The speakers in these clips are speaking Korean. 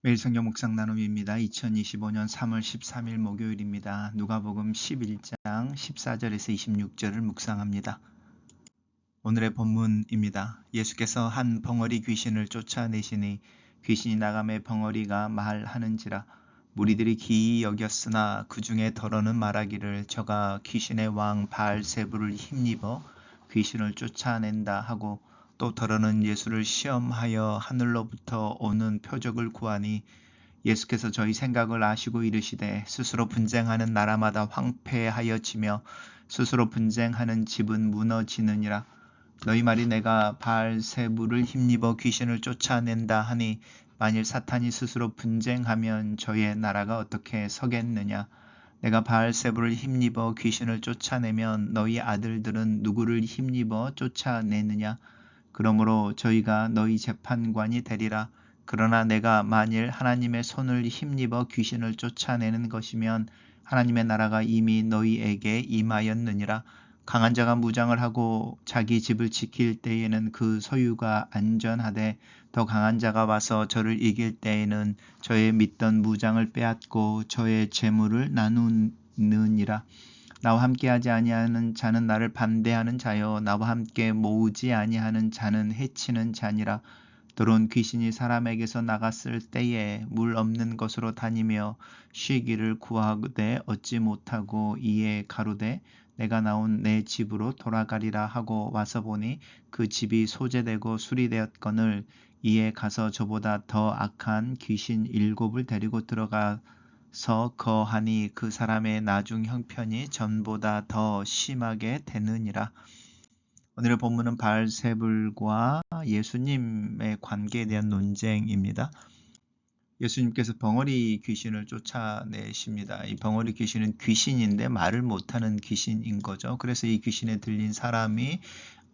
매일 성경 묵상 나눔입니다. 2025년 3월 13일 목요일입니다. 누가복음 11장 14절에서 26절을 묵상합니다. 오늘의 본문입니다. 예수께서 한 벙어리 귀신을 쫓아내시니 귀신이 나감에 벙어리가 말하는지라 무리들이 기이 여겼으나 그 중에 더러는 말하기를 저가 귀신의 왕 바알세불을 힘입어 귀신을 쫓아낸다 하고 또 더러는 예수를 시험하여 하늘로부터 오는 표적을 구하니 예수께서 저희 생각을 아시고 이르시되 스스로 분쟁하는 나라마다 황폐하여지며 스스로 분쟁하는 집은 무너지느니라. 너희 말이 내가 바알세불을 힘입어 귀신을 쫓아낸다 하니 만일 사탄이 스스로 분쟁하면 저의 나라가 어떻게 서겠느냐. 내가 바알세불을 힘입어 귀신을 쫓아내면 너희 아들들은 누구를 힘입어 쫓아내느냐. 그러므로 저희가 너희 재판관이 되리라. 그러나 내가 만일 하나님의 손을 힘입어 귀신을 쫓아내는 것이면 하나님의 나라가 이미 너희에게 임하였느니라. 강한 자가 무장을 하고 자기 집을 지킬 때에는 그 소유가 안전하되 더 강한 자가 와서 저를 이길 때에는 저의 믿던 무장을 빼앗고 저의 재물을 나누느니라. 나와 함께하지 아니하는 자는 나를 반대하는 자요 나와 함께 모으지 아니하는 자는 해치는 자니라. 더러운 귀신이 사람에게서 나갔을 때에 물 없는 곳으로 다니며 쉬기를 구하되 얻지 못하고 이에 가로되 내가 나온 내 집으로 돌아가리라 하고 와서 보니 그 집이 소재되고 수리되었거늘 이에 가서 저보다 더 악한 귀신 7을 데리고 들어가서 거하니 그 사람의 나중 형편이 전보다 더 심하게 되느니라. 오늘의 본문은 바알세불과 예수님의 관계에 대한 논쟁입니다. 예수님께서 벙어리 귀신을 쫓아내십니다. 이 벙어리 귀신은 귀신인데 말을 못하는 귀신인 거죠. 그래서 이 귀신에 들린 사람이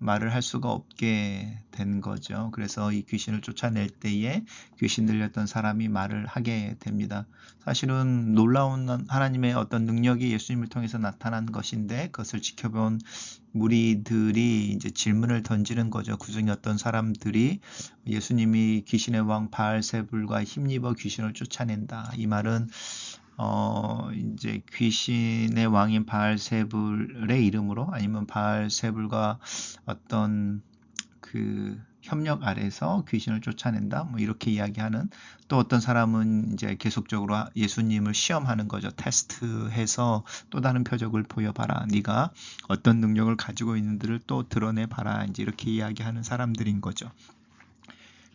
말을 할 수가 없게 된 거죠. 그래서 이 귀신을 쫓아낼 때에 귀신 들렸던 사람이 말을 하게 됩니다. 사실은 놀라운 하나님의 어떤 능력이 예수님을 통해서 나타난 것인데 그것을 지켜본 무리들이 이제 질문을 던지는 거죠. 그중에 어떤 사람들이 예수님이 귀신의 왕 바알세불과 힘입어 귀신을 쫓아낸다. 이 말은 이제 귀신의 왕인 바알세불의 이름으로 아니면 바알세불과 어떤 그 협력 아래서 귀신을 쫓아낸다. 뭐 이렇게 이야기하는 또 어떤 사람은 이제 계속적으로 예수님을 시험하는 거죠. 테스트해서 또 다른 표적을 보여봐라. 네가 어떤 능력을 가지고 있는지를 또 드러내봐라. 이제 이렇게 이야기하는 사람들인 거죠.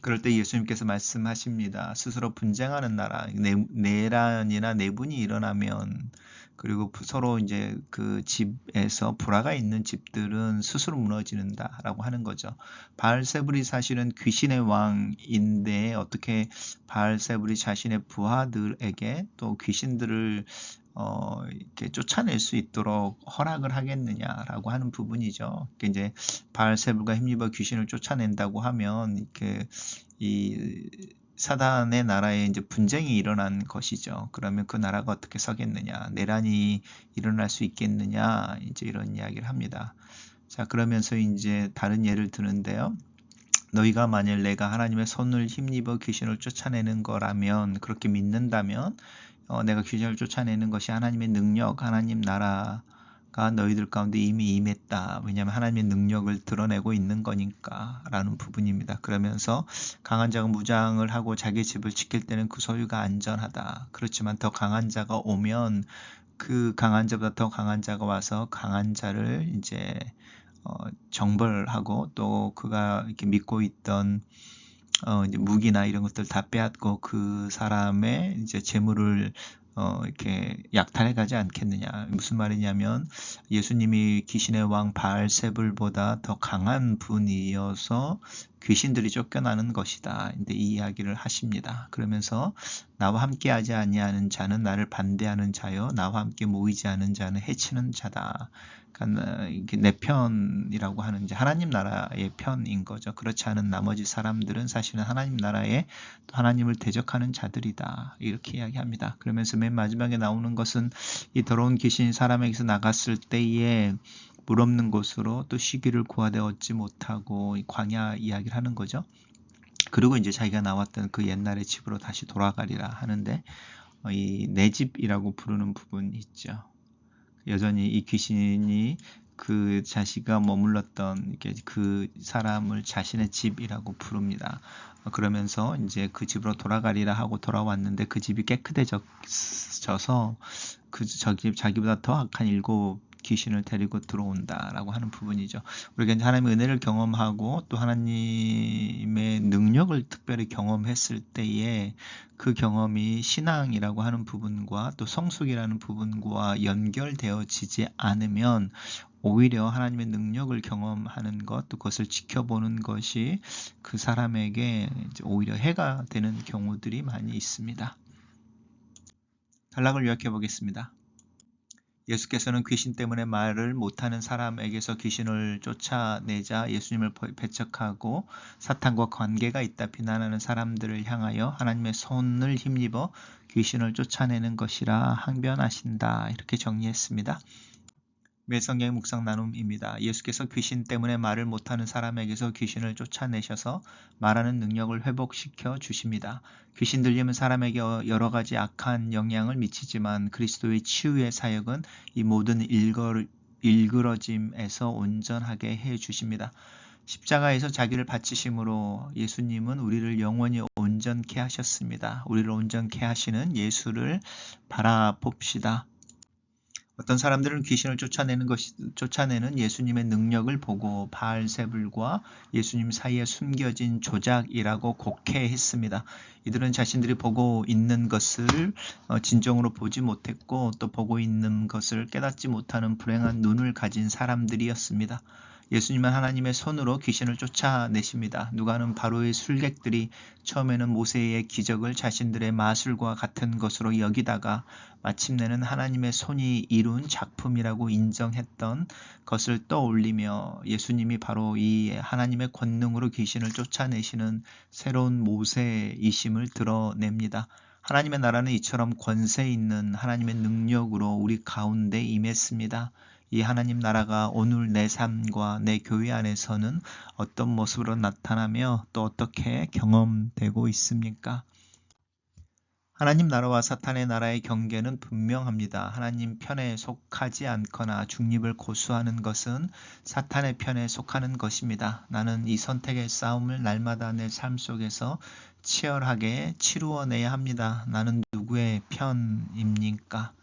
그럴 때 예수님께서 말씀하십니다. 스스로 분쟁하는 나라, 내란이나 내분이 일어나면 그리고 서로 이제 그 집에서 불화가 있는 집들은 스스로 무너지는다라고 하는 거죠. 바알세불이 사실은 귀신의 왕인데 어떻게 바알세불이 자신의 부하들에게 또 귀신들을 이렇게 쫓아낼 수 있도록 허락을 하겠느냐라고 하는 부분이죠. 이제 바알세불과 힘입어 귀신을 쫓아낸다고 하면 이렇게 이 사단의 나라에 이제 분쟁이 일어난 것이죠. 그러면 그 나라가 어떻게 서겠느냐, 내란이 일어날 수 있겠느냐, 이제 이런 이야기를 합니다. 자, 그러면서 이제 다른 예를 드는데요. 너희가 만일 내가 하나님의 손을 힘입어 귀신을 쫓아내는 거라면 그렇게 믿는다면 내가 귀신을 쫓아내는 것이 하나님의 능력, 하나님 나라가 너희들 가운데 이미 임했다. 왜냐하면 하나님의 능력을 드러내고 있는 거니까 라는 부분입니다. 그러면서 강한 자가 무장을 하고 자기 집을 지킬 때는 그 소유가 안전하다. 그렇지만 더 강한 자가 오면 그 강한 자보다 더 강한 자가 와서 강한 자를 이제 정벌하고 또 그가 이렇게 믿고 있던 이제 무기나 이런 것들 다 빼앗고 그 사람의 이제 재물을 이렇게 약탈해 가지 않겠느냐. 무슨 말이냐면 예수님이 귀신의 왕 바알세불보다 더 강한 분이어서 귀신들이 쫓겨나는 것이다. 근데 이 이야기를 하십니다. 그러면서 나와 함께하지 아니하는 자는 나를 반대하는 자요, 나와 함께 모이지 않은 자는 해치는 자다. 그러니까 내 편이라고 하는 이제 하나님 나라의 편인 거죠. 그렇지 않은 나머지 사람들은 사실은 하나님 나라에 하나님을 대적하는 자들이다. 이렇게 이야기합니다. 그러면서 맨 마지막에 나오는 것은 이 더러운 귀신이 사람에게서 나갔을 때에 물 없는 곳으로 또 쉬기를 구하되 얻지 못하고 이 광야 이야기를 하는 거죠. 그리고 이제 자기가 나왔던 그 옛날의 집으로 다시 돌아가리라 하는데 이 내 집이라고 부르는 부분이 있죠. 여전히 이 귀신이 그 자기가 머물렀던 그 사람을 자신의 집이라고 부릅니다. 그러면서 이제 그 집으로 돌아가리라 하고 돌아왔는데 그 집이 깨끗해져서 자기보다 더 악한 7 귀신을 데리고 들어온다라고 하는 부분이죠. 우리가 이제 하나님의 은혜를 경험하고 또 하나님의 능력을 특별히 경험했을 때에 그 경험이 신앙이라고 하는 부분과 또 성숙이라는 부분과 연결되어지지 않으면 오히려 하나님의 능력을 경험하는 것, 또 그것을 지켜보는 것이 그 사람에게 오히려 해가 되는 경우들이 많이 있습니다. 단락을 요약해 보겠습니다. 예수께서는 귀신 때문에 말을 못하는 사람에게서 귀신을 쫓아내자 예수님을 배척하고 사탄과 관계가 있다 비난하는 사람들을 향하여 하나님의 손을 힘입어 귀신을 쫓아내는 것이라 항변하신다. 이렇게 정리했습니다. 매성경의 묵상 나눔입니다. 예수께서 귀신 때문에 말을 못하는 사람에게서 귀신을 쫓아내셔서 말하는 능력을 회복시켜 주십니다. 귀신 들림은 사람에게 여러 가지 악한 영향을 미치지만 그리스도의 치유의 사역은 이 모든 일그러짐에서 온전하게 해 주십니다. 십자가에서 자기를 바치심으로 예수님은 우리를 영원히 온전케 하셨습니다. 우리를 온전케 하시는 예수를 바라봅시다. 어떤 사람들은 귀신을 쫓아내는 예수님의 능력을 보고 바알세불과 예수님 사이에 숨겨진 조작이라고 곡해했습니다. 이들은 자신들이 보고 있는 것을 진정으로 보지 못했고 또 보고 있는 것을 깨닫지 못하는 불행한 눈을 가진 사람들이었습니다. 예수님은 하나님의 손으로 귀신을 쫓아내십니다. 누가는 바로의 술객들이 처음에는 모세의 기적을 자신들의 마술과 같은 것으로 여기다가 마침내는 하나님의 손이 이룬 작품이라고 인정했던 것을 떠올리며 예수님이 바로 이 하나님의 권능으로 귀신을 쫓아내시는 새로운 모세이심을 드러냅니다. 하나님의 나라는 이처럼 권세 있는 하나님의 능력으로 우리 가운데 임했습니다. 이 하나님 나라가 오늘 내 삶과 내 교회 안에서는 어떤 모습으로 나타나며 또 어떻게 경험되고 있습니까? 하나님 나라와 사탄의 나라의 경계는 분명합니다. 하나님 편에 속하지 않거나 중립을 고수하는 것은 사탄의 편에 속하는 것입니다. 나는 이 선택의 싸움을 날마다 내 삶 속에서 치열하게 치루어내야 합니다. 나는 누구의 편입니까?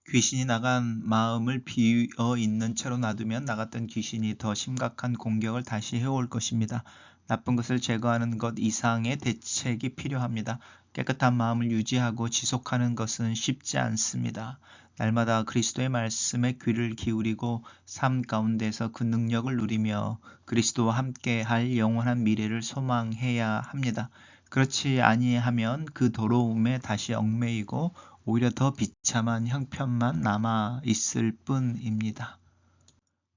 귀신이 나간 마음을 비어 있는 채로 놔두면 나갔던 귀신이 더 심각한 공격을 다시 해올 것입니다. 나쁜 것을 제거하는 것 이상의 대책이 필요합니다. 깨끗한 마음을 유지하고 지속하는 것은 쉽지 않습니다. 날마다 그리스도의 말씀에 귀를 기울이고 삶 가운데서 그 능력을 누리며 그리스도와 함께 할 영원한 미래를 소망해야 합니다. 그렇지 아니하면 그 더러움에 다시 얽매이고 오히려 더 비참한 형편만 남아 있을 뿐입니다.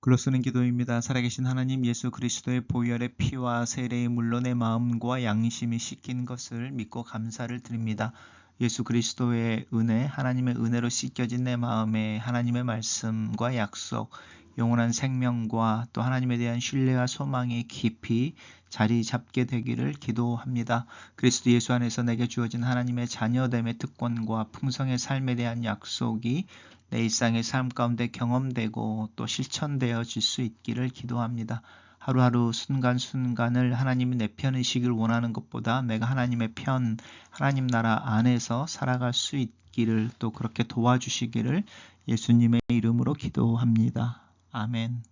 글로 쓰는 기도입니다. 살아계신 하나님 예수 그리스도의 보혈의 피와 세례의 물로 내 마음과 양심이 씻긴 것을 믿고 감사를 드립니다. 예수 그리스도의 은혜, 하나님의 은혜로 씻겨진 내 마음에 하나님의 말씀과 약속, 영원한 생명과 또 하나님에 대한 신뢰와 소망이 깊이 자리 잡게 되기를 기도합니다. 그리스도 예수 안에서 내게 주어진 하나님의 자녀됨의 특권과 풍성의 삶에 대한 약속이 내 일상의 삶 가운데 경험되고 또 실천되어질 수 있기를 기도합니다. 하루하루 순간순간을 하나님이 내 편이시길 원하는 것보다 내가 하나님의 편, 하나님 나라 안에서 살아갈 수 있기를 또 그렇게 도와주시기를 예수님의 이름으로 기도합니다. 아멘.